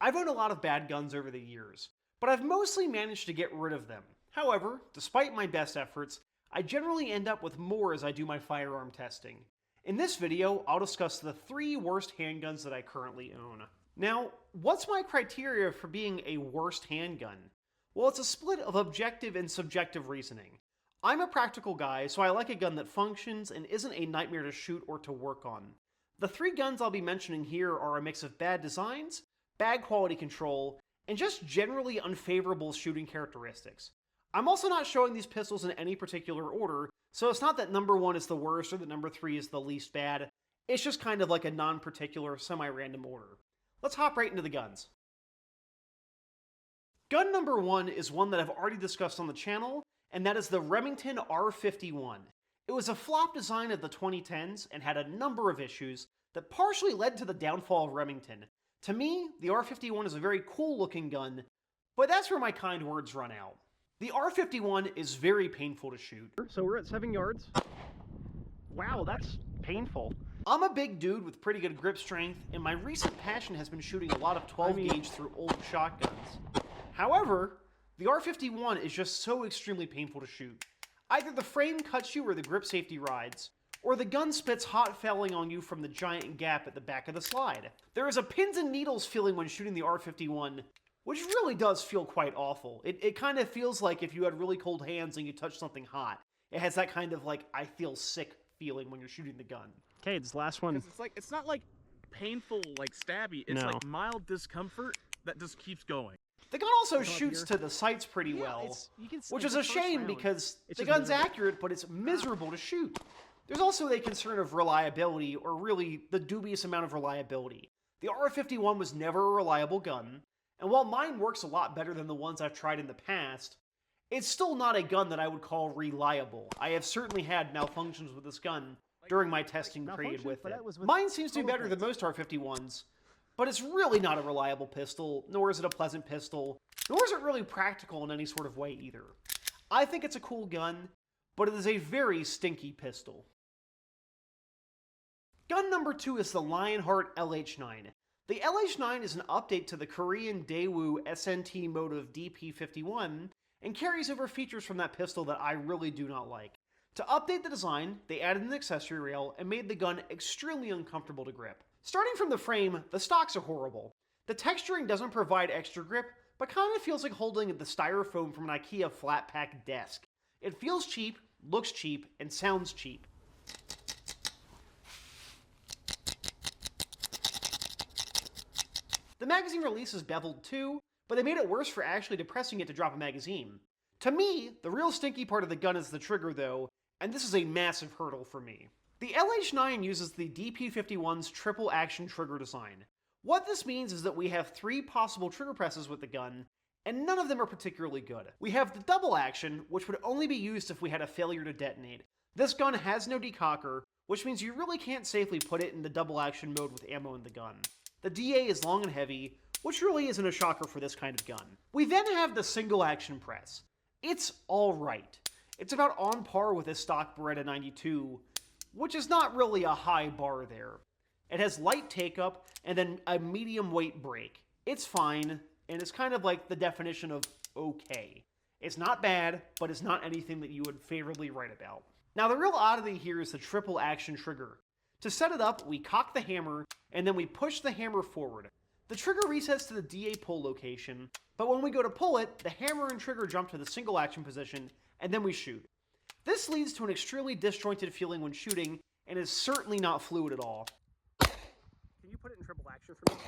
I've owned a lot of bad guns over the years, but I've mostly managed to get rid of them. However, despite my best efforts, I generally end up with more as I do my firearm testing. In this video, I'll discuss the 3 worst handguns that I currently own. Now, what's my criteria for being a worst handgun? Well, it's a split of objective and subjective reasoning. I'm a practical guy, so I like a gun that functions and isn't a nightmare to shoot or to work on. The 3 guns I'll be mentioning here are a mix of bad designs, bad quality control, and just generally unfavorable shooting characteristics. I'm also not showing these pistols in any particular order, so it's not that number 1 is the worst or that number 3 is the least bad. It's just kind of like a non-particular, semi-random order. Let's hop right into the guns. Gun number 1 is one that I've already discussed on the channel, and that is the Remington R51. It was a flop design of the 2010s and had a number of issues that partially led to the downfall of Remington. To me, the R51 is a very cool looking gun, but that's where my kind words run out. The R51 is very painful to shoot. So we're at 7 yards. Wow, that's painful. I'm a big dude with pretty good grip strength, and my recent passion has been shooting a lot of 12 gauge through old shotguns. However, the R51 is just so extremely painful to shoot. Either the frame cuts you or the grip safety rides, or the gun spits hot fouling on you from the giant gap at the back of the slide. There is a pins and needles feeling when shooting the R51, which really does feel quite awful. It kind of feels like if you had really cold hands and you touched something hot. It has that kind of like, I feel sick feeling when you're shooting the gun. Okay, this last one. It's not like painful, like stabby. It's like mild discomfort that just keeps going. The gun also shoots to the sights pretty well, which is a shame because the gun's accurate, but it's miserable to shoot. There's also a concern of reliability, or really the dubious amount of reliability. The R51 was never a reliable gun, and while mine works a lot better than the ones I've tried in the past, it's still not a gun that I would call reliable. I have certainly had malfunctions with this gun during my testing period with it. Mine seems to be better than most R51s, but it's really not a reliable pistol, nor is it a pleasant pistol, nor is it really practical in any sort of way either. I think it's a cool gun, but it is a very stinky pistol. Gun number 2 is the Lionheart LH9. The LH9 is an update to the Korean Daewoo SNT Motive DP51 and carries over features from that pistol that I really do not like. To update the design, they added an accessory rail and made the gun extremely uncomfortable to grip. Starting from the frame, the stocks are horrible. The texturing doesn't provide extra grip, but kind of feels like holding the styrofoam from an IKEA flat pack desk. It feels cheap, looks cheap, and sounds cheap. The magazine release is beveled too, but they made it worse for actually depressing it to drop a magazine. To me, the real stinky part of the gun is the trigger though, and this is a massive hurdle for me. The LH9 uses the DP51's triple action trigger design. What this means is that we have 3 possible trigger presses with the gun, and none of them are particularly good. We have the double action, which would only be used if we had a failure to detonate. This gun has no decocker, which means you really can't safely put it in the double action mode with ammo in the gun. The DA is long and heavy, which really isn't a shocker for this kind of gun. We then have the single action press. It's alright. It's about on par with a stock Beretta 92, which is not really a high bar there. It has light take-up and then a medium weight brake. It's fine, and it's kind of like the definition of okay. It's not bad, but it's not anything that you would favorably write about. Now the real oddity here is the triple action trigger. To set it up, we cock the hammer, and then we push the hammer forward. The trigger resets to the DA pull location, but when we go to pull it, the hammer and trigger jump to the single action position, and then we shoot. This leads to an extremely disjointed feeling when shooting, and is certainly not fluid at all. Can you put it in triple action for me?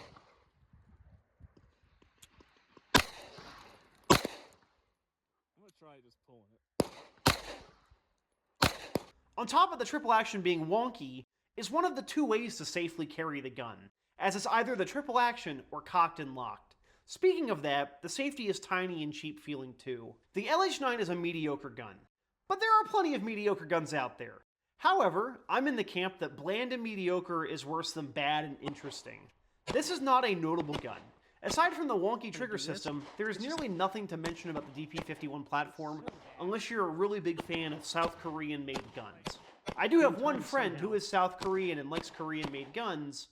I'm gonna try just pulling it. On top of the triple action being wonky, is one of the 2 ways to safely carry the gun, as it's either the triple action or cocked and locked. Speaking of that, the safety is tiny and cheap feeling too. The LH9 is a mediocre gun, but there are plenty of mediocre guns out there. However, I'm in the camp that bland and mediocre is worse than bad and interesting. This is not a notable gun. Aside from the wonky trigger system, there is nearly nothing to mention about the DP51 platform unless you're a really big fan of South Korean-made guns. I do have one friend who is South Korean and likes Korean-made guns,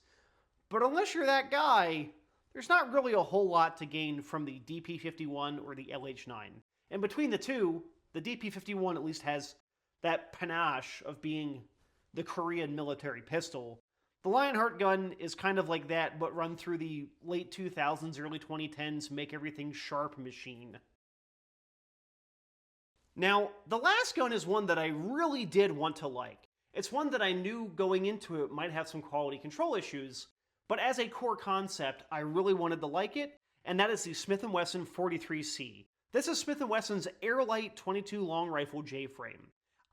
but unless you're that guy, there's not really a whole lot to gain from the DP51 or the LH9. And between the two, the DP51 at least has that panache of being the Korean military pistol. The Lionheart gun is kind of like that, but run through the late 2000s, early 2010s, make everything sharp machine. Now, the last gun is one that I really did want to like. It's one that I knew going into it might have some quality control issues, but as a core concept, I really wanted to like it, and that is the Smith & Wesson 43C. This is Smith & Wesson's Airlight 22 long rifle J-frame.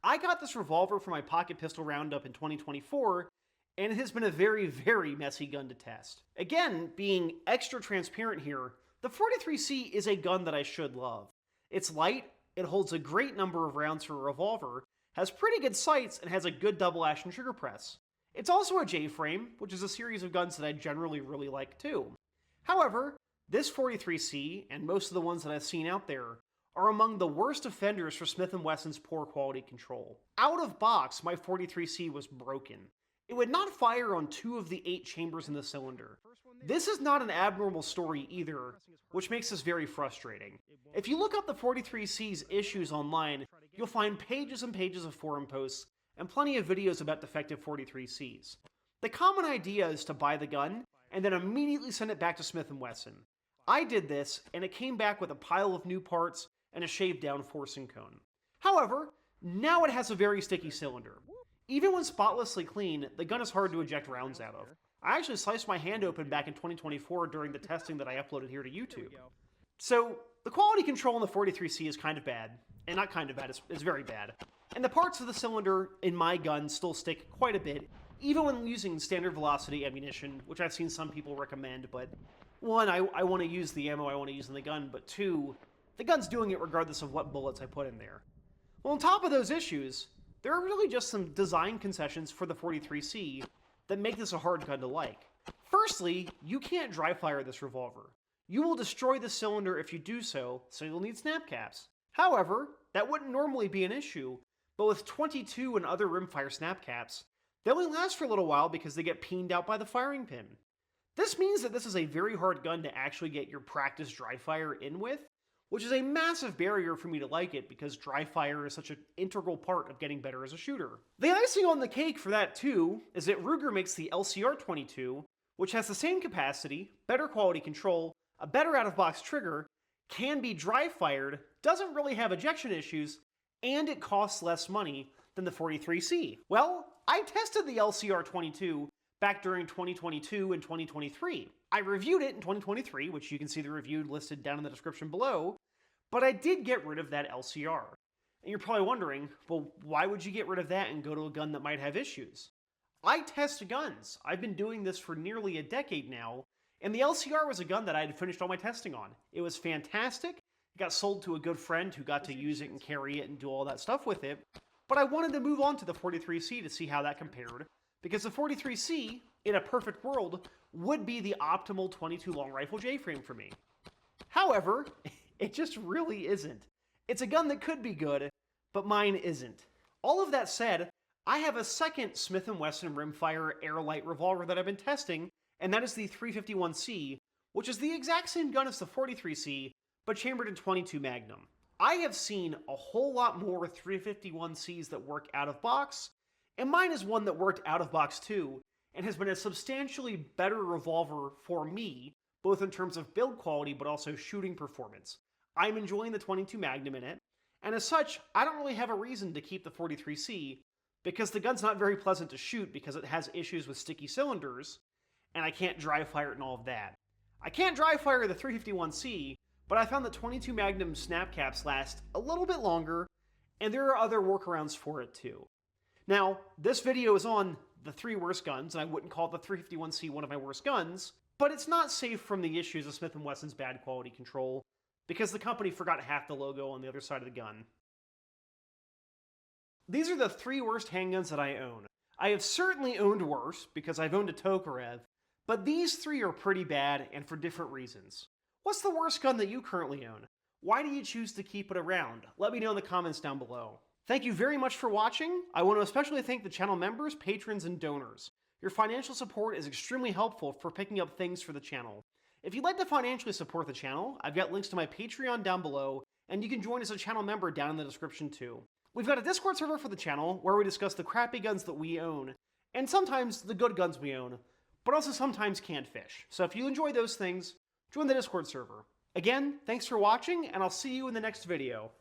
I got this revolver for my pocket pistol roundup in 2024, and it has been a very, very messy gun to test. Again, being extra transparent here, the 43C is a gun that I should love. It's light, it holds a great number of rounds for a revolver, has pretty good sights, and has a good double action trigger press. It's also a J-frame, which is a series of guns that I generally really like too. However, this 43C, and most of the ones that I've seen out there, are among the worst offenders for Smith & Wesson's poor quality control. Out of box, my 43C was broken. It would not fire on 2 of the 8 chambers in the cylinder. This is not an abnormal story either, which makes this very frustrating. If you look up the 43C's issues online, you'll find pages and pages of forum posts and plenty of videos about defective 43Cs. The common idea is to buy the gun and then immediately send it back to Smith & Wesson. I did this, and it came back with a pile of new parts and a shaved down forcing cone. However, now it has a very sticky cylinder. Even when spotlessly clean, the gun is hard to eject rounds out of. I actually sliced my hand open back in 2024 during the testing that I uploaded here to YouTube. So, the quality control in the 43C is kind of bad. And not kind of bad, it's very bad. And the parts of the cylinder in my gun still stick quite a bit, even when using standard velocity ammunition, which I've seen some people recommend, but one, I want to use the ammo I want to use in the gun, but two, the gun's doing it regardless of what bullets I put in there. Well, on top of those issues, there are really just some design concessions for the 43C that make this a hard gun to like. Firstly, you can't dry fire this revolver. You will destroy the cylinder if you do so you'll need snap caps. However, that wouldn't normally be an issue, but with 22 and other rimfire snap caps, they only last for a little while because they get peened out by the firing pin. This means that this is a very hard gun to actually get your practice dry fire in with, which is a massive barrier for me to like it because dry fire is such an integral part of getting better as a shooter. The icing on the cake for that too is that Ruger makes the LCR-22, which has the same capacity, better quality control, a better out-of-box trigger, can be dry fired, doesn't really have ejection issues, and it costs less money than the 43C. Well, I tested the LCR-22 back during 2022 and 2023. I reviewed it in 2023, which you can see the review listed down in the description below, but I did get rid of that LCR. And you're probably wondering, well, why would you get rid of that and go to a gun that might have issues? I test guns. I've been doing this for nearly a decade now, and the LCR was a gun that I had finished all my testing on. It was fantastic. It got sold to a good friend who got to use it and carry it and do all that stuff with it, but I wanted to move on to the 43C to see how that compared, because the 43C, in a perfect world, would be the optimal 22 long rifle J-frame for me. However, it just really isn't. It's a gun that could be good, but mine isn't. All of that said, I have a second Smith & Wesson rimfire Airlight revolver that I've been testing, and that is the 351C, which is the exact same gun as the 43C, but chambered in 22 Magnum. I have seen a whole lot more 351Cs that work out of box, and mine is one that worked out of box too, and has been a substantially better revolver for me, both in terms of build quality but also shooting performance. I'm enjoying the 22 Magnum in it, and as such, I don't really have a reason to keep the 43C, because the gun's not very pleasant to shoot because it has issues with sticky cylinders, and I can't dry fire it and all of that. I can't dry fire the 351C, but I found that 22 Magnum snap caps last a little bit longer, and there are other workarounds for it too. Now, this video is on the 3 worst guns, and I wouldn't call the 351C one of my worst guns, but it's not safe from the issues of Smith & Wesson's bad quality control, because the company forgot half the logo on the other side of the gun. These are the 3 worst handguns that I own. I have certainly owned worse, because I've owned a Tokarev, but these 3 are pretty bad, and for different reasons. What's the worst gun that you currently own? Why do you choose to keep it around? Let me know in the comments down below. Thank you very much for watching. I want to especially thank the channel members, patrons, and donors. Your financial support is extremely helpful for picking up things for the channel. If you'd like to financially support the channel, I've got links to my Patreon down below, and you can join as a channel member down in the description too. We've got a Discord server for the channel where we discuss the crappy guns that we own, and sometimes the good guns we own, but also sometimes canned fish. So if you enjoy those things, join the Discord server. Again, thanks for watching, and I'll see you in the next video.